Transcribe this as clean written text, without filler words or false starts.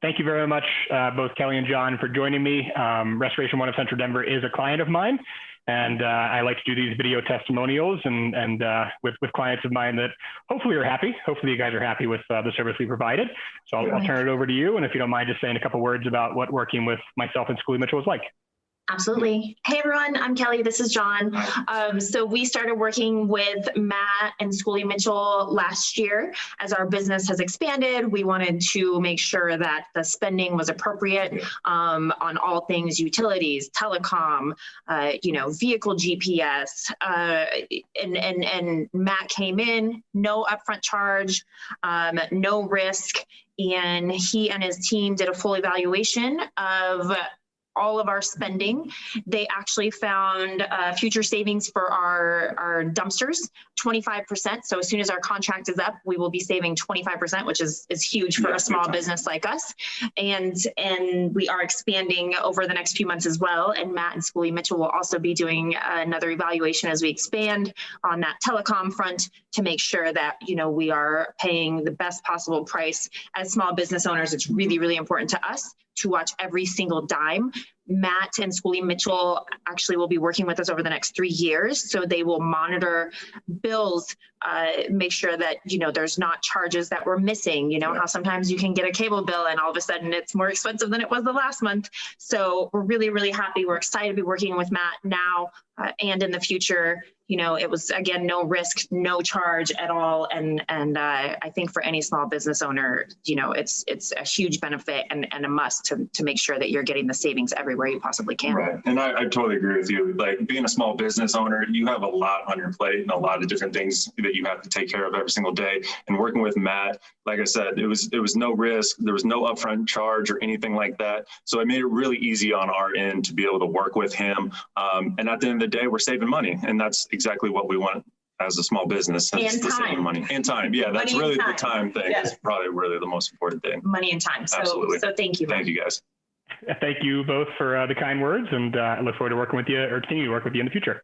thank you very much, both Kelly and John, for joining me. Restoration One of Central Denver is a client of mine, and I like to do these video testimonials and with clients of mine that hopefully are happy. Hopefully you guys are happy with the service we provided. So I'll turn it over to you, and if you don't mind just saying a couple words about what working with myself and Schooley Mitchell was like. Absolutely. Hey everyone, I'm Kelly, this is John. So we started working with Matt and Schooley Mitchell last year. As our business has expanded, we wanted to make sure that the spending was appropriate on all things utilities, telecom, vehicle GPS, and Matt came in, no upfront charge, no risk, and he and his team did a full evaluation of all of our spending. They actually found future savings for our dumpsters, 25%. So as soon as our contract is up, we will be saving 25%, which is huge for a small business like us. And we are expanding over the next few months as well. And Matt and Schooley Mitchell will also be doing another evaluation as we expand on that telecom front to make sure that, we are paying the best possible price. As small business owners, it's really, really important to us to watch every single dime. Matt and Schooley Mitchell actually will be working with us over the next 3 years. So they will monitor bills, make sure that, there's not charges that we're missing. How sometimes you can get a cable bill and all of a sudden it's more expensive than it was the last month. So we're really, really happy. We're excited to be working with Matt now and in the future. It was, again, no risk, no charge at all. And I think for any small business owner, it's a huge benefit and a must to make sure that you're getting the savings everywhere you possibly can. Right. And I totally agree with you. Like, being a small business owner, you have a lot on your plate and a lot of different things that you have to take care of every single day. And working with Matt, like I said, it was no risk. There was no upfront charge or anything like that. So it made it really easy on our end to be able to work with him. And at the end of the day, we're saving money. And that's exactly what we want as a small business. And time. Money and time. Yeah, that's really the time thing. Is probably really the most important thing. Money and time. Absolutely. So thank you. Thank you guys. Thank you both for the kind words, and I look forward to working with you or continue to work with you in the future.